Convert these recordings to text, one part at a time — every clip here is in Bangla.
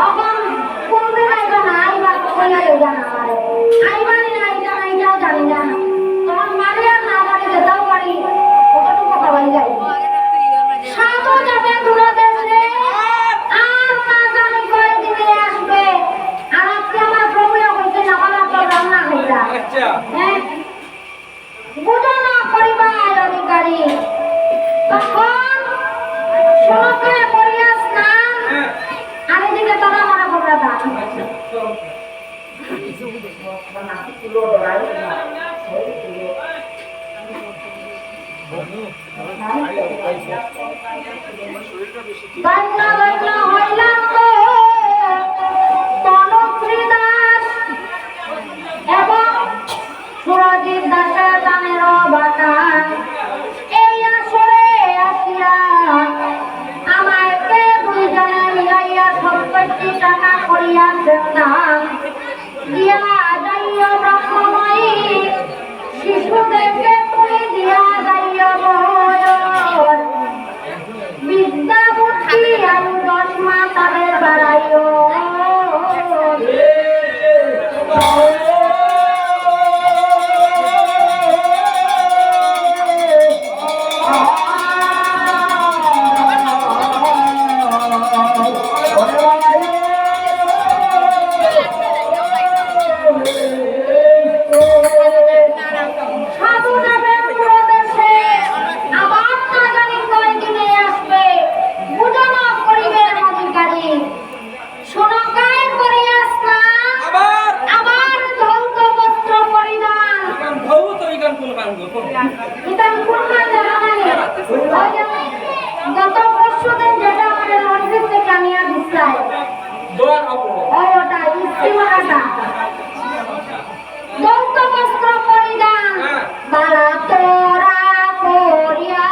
এখন কোনদিন আইবা না আইবা কইয়া লইবা না আমারে আইবা না আইবা না যাও জানি না তোমার মারে আর না মারে যেটাও পারি কতটুকু খাওয়াই যায় সাধু যাবে দূরদেশে আর না জানি কয় দিনে আসবে আর আজকে আমার প্রভুয়া কইতে না আমার তো রান্না খাইতা আচ্ছা হ্যাঁ বুঝো না পরিবার অধিকারী তখন সমুদ্রে পড়িয়া স্নান আর এদিকে তোরা মারা খবরা দা বান্না বান্না হইলাম তো তনুশ্রী দাস এবং সুরজিৎ দাসের গানের বাগান এই আসরে আসিয়া আমাকে দুইজনে মিলাইয়া 70 টাকা করিয়াছেন দাম দিয়া যাইও ব্রহ্মময়ী শিশুদেরকে তুই দিয়া যাইও বয়স বিদ্যা বুদ্ধি আয়ু 10 মাস তাদের বাড়াইও গত পরশুদিন যেটা আমাদের মসজিদ থেকে আনিয়া দিচ্ছাই ওটা ইস্তিমাটা দন্ত বস্ত্র পরিধান বালা তোরা করিয়া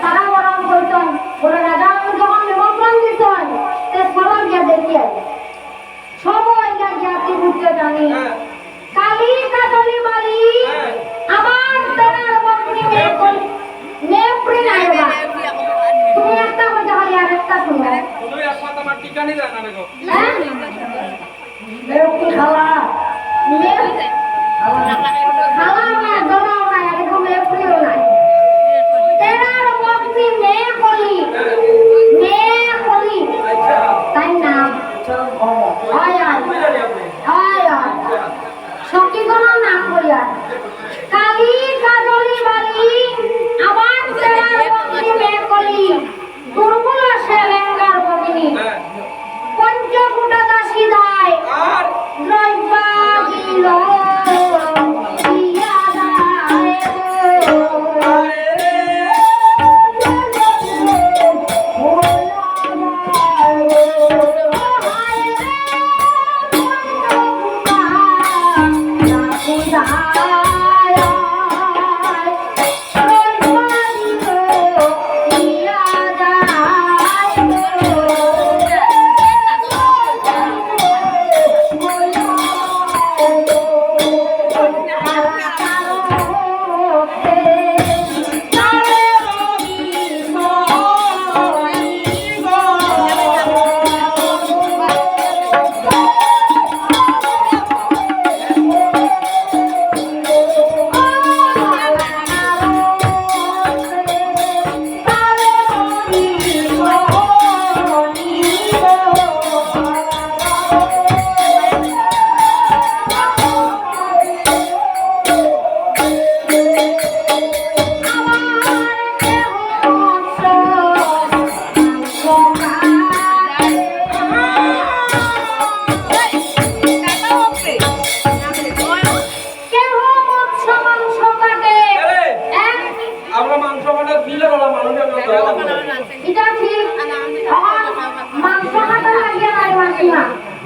তারা বরং বলতেন বলে রাজা যখন নিমন্ত্রণ দিতেন সবাই গিয়ে দেখিয়ে সবাই জাতি বুঝতে জানি কালী কাজলি মালি আমার তেনার বকরি মেপ্রি নাইবা তুমি একটা বলতে হয় আর একটা শুনো তুমি একসাথে আমার ঠিকানি জানা না গো হ্যাঁ মেপ্রি খাওয়া খাওয়া না দরাও না এরকম মেপ্রিও নাই তেনার বকরি মেকলি আচ্ছা তাই না সকিগণ নাম করিয়া কালী কাজলি বালি আবার তেনার বকরি মেকলি দুর্বল সে লেঙ্গার ভগিনী পঞ্চকুটা দাসী দায় আর দ্রব্যা দিল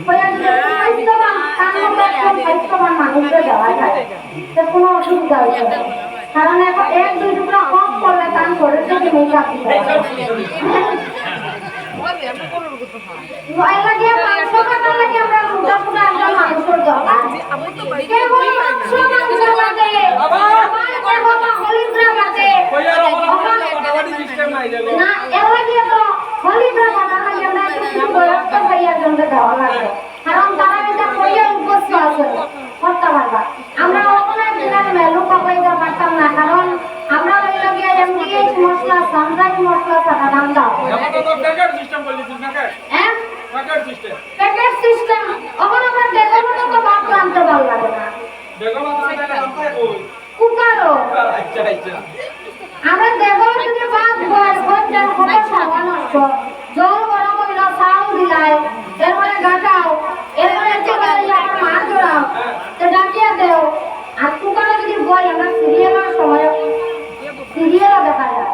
কইয়া যদি স্বাস্থ্যবান স্বাস্থ্যবান মানুষকে দেওয়া যায় তো কোনো অসুবিধা হইবে না। কারণ এখন 1-2 টুকরা কম করলে তার শরীর থেকে মেকআপ দিতে লাগে 500 টাকা লাগে আমরা মোটা মোটা একজন মানুষের দরকার কেউ মাংস মাংস লাগে আবার কেউ হলিদ্রা বাজে না এলা দিয়ে তো হলিদ্রা বাজা লাগে আমরা একটু বয়স্ক ভাইয়ার জন্য দেওয়া লাগে কারণ তারা এটা কইয়া উপস্থিত আছে করতে পারবা আমরা ওখানে দিনের মেলু পাবাইতে পারতাম না কারণ আমরা ওই লাগে এমডিএইচ মশলা সানরাইজ মশলা ছাড়া দাম দাও প্যাকেট সিস্টেম ওখানে আমরা দেখো তো ভাত রাঁধতে ভালো লাগে না কুকারও আমরা দেখো যদি ভাত বয়স কত সময় নষ্ট জল গরম হইল চাউল দিলাই এরপরে গাটাও এরপরে মাছ জোড়াও তো ডাকিয়া দেও আর কুকারে যদি বই আমরা সিরিয়ালের সময় সিরিয়ালও দেখা যায়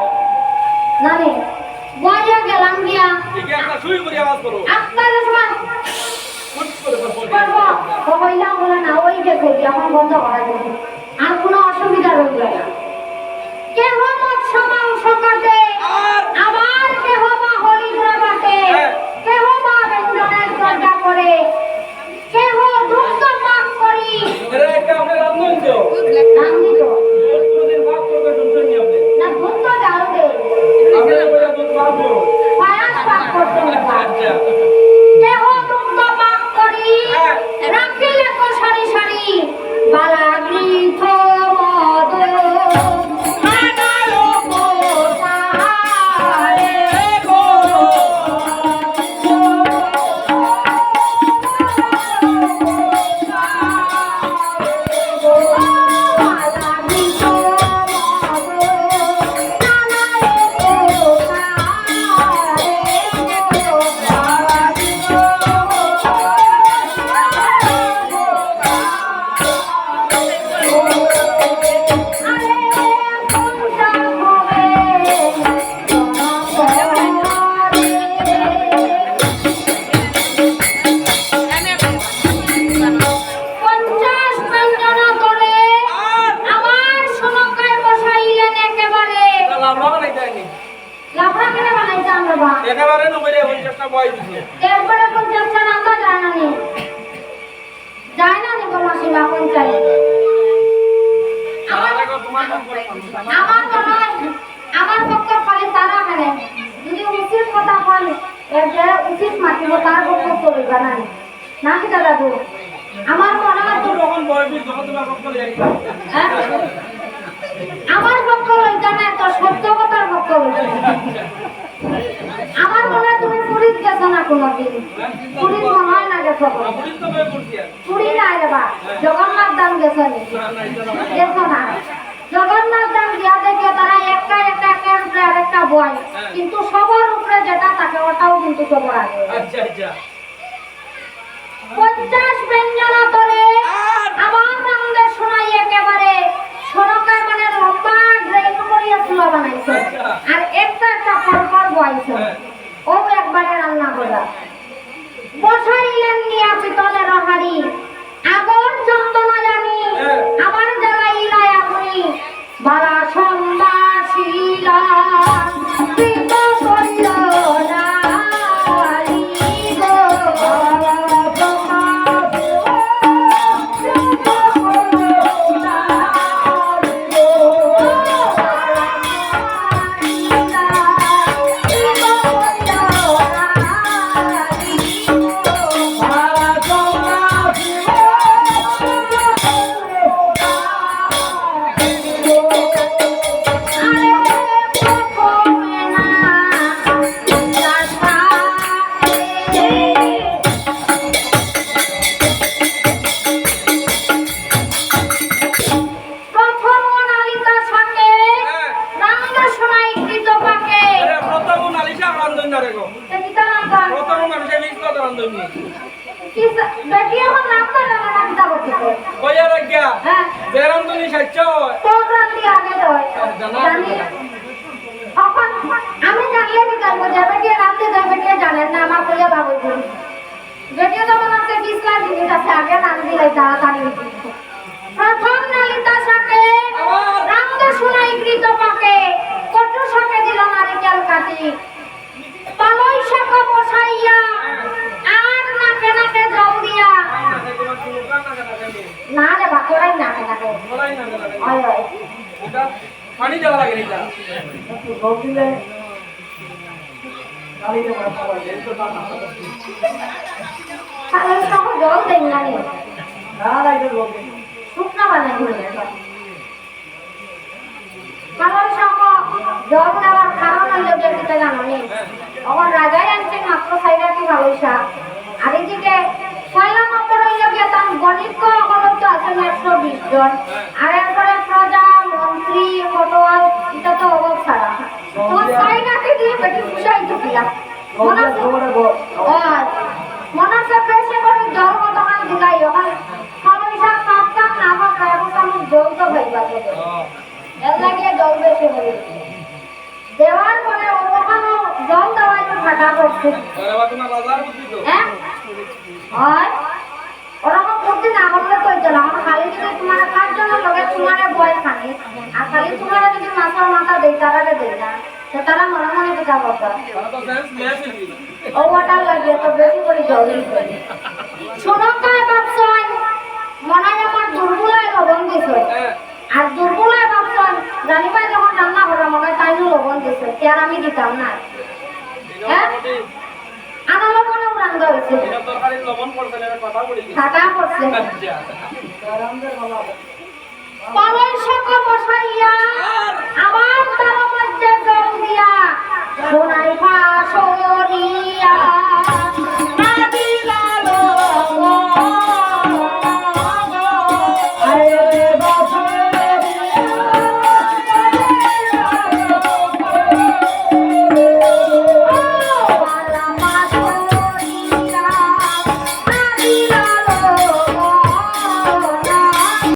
জানি বইয়া গেলাম গিয়া আপনাদের সময় করবো হইলাম বলে না ওই দেখে এখন বন্ধ করা যাবে আর কোনো অসুবিধা রইল না কেহ মৎস্য মাংস কাটে আবার কেহ বা হলিদ্রা বাটে কেহ বা ব্যঞ্জনের চর্চা করে কেহ দুগ্ধ পাক করি না দুগ্ধ ডাল দে পায়াস পাক করতে কেহ দুগ্ধ পাক করি রাখিলে তো সারি সারি বালা বৃথ মদ আমার পক্ষে ফলে তারা হারে যদি উচিত কথা বল উচিত মাতিব তার পক্ষে চলবে না না কি দাদু আমার মনে হয় আমার পক্ষ লইতে না তো সত্য কথার পক্ষ লইতে আমার মনে হয় তুমি পুরীত গেছো না কোনোদিন পুরীত মনে হয় না গেছো পুরী না রে বা জগন্নাথ ধাম গেছো গেছো না জগন্নাথ ধাম দিয়া দেখে তারা একটা একটা একের উপরে আরেকটা বয় কিন্তু সবার উপরে যেটা থাকে ওটাও কিন্তু সবার আগে 50 ব্যঞ্জন করে আবার আমাদের শোনাই একেবারে সরকার মানে লম্বা ড্রেন করিয়াছিল বানাইছে আর একটা একটা পরপর বয়ছে ও একবারে রান্না করা বসাইলেন নিয়া পিতলের হাড়ি আগর চন্দনা জানি আমার জ্বালাইলাই আপনি বালা সম্বাসিলা কৃত করিল না আমি জানলে কি করবো যাবে কে রাতে যাবে কে জানেন না আমার কইয়া ভাবই যদিও তোমার কাছে বিশলা জিনিস আছে আগে নাম দিলে তাড়াতাড়ি প্রথম নালিতা শাকে রামদ শুনাই কৃত পাকে কটু শাকে দিল নারিকেল কাটি পালই শাক বসাইয়া আর নাকে নাকে জল দিয়া না রে বাকড়াই নাকে নাকে হয় হয় পানি দেওয়া লাগে এটা জল দিলে পালই শাক জল দেন না রে না না এটা জল দেন শুকনা বানাই দিলে পালই শাক জল দেওয়ার কারণ হইল যে কিটা জানো নি আমার রাজাই আনছেন মাত্র সাইডাটি পালই শাক আর এদিকে পয়লা নম্বর হইল গিয়ে তার গণিত অবলব্ধ আছেন 120 জন আর এরপরে প্রজা মন্ত্রী কটোয়াল এটা তো অভাব ছাড়া তো সাইডাটি দিয়ে বেটি খুশাই দিলা মনে হচ্ছে পেশে করে জল কতখান দিলাই ওখানে পালই শাক পাক না পাক এখন আমি জল তো ভাইবা এর লাগিয়ে জল বেশি হয়ে দেওয়ার পরে ওখানে জল দেওয়াই তো ফাটা করছে হ্যাঁ হয় ওরকম করতে না করলে তো চলো আমার খালি যদি তোমার কার জন্য লগে তোমার বয় খানি আর খালি তোমার যদি মাথার মাথা দেই তারা দেই না তো তারা মনে মনে বোঝা করতো ও ওটার লাগিয়ে তো বেশি করে জল দিতে শোনো কায় ভাবছেন মনে হয় আমার দুর্বলায় লবণ দিছে আর দুর্বলায় ভাবছেন জানিবাই যখন রান্না করা মনে হয় তাইও লবণ দিছে আর আমি দিতাম না হ্যাঁ আনা লবণও রান্না হয়েছে ফাটা পড়ছে পালই শাক বসাইয়া আবার তার মধ্যে জল দিয়া সোনাই ভাসরিয়া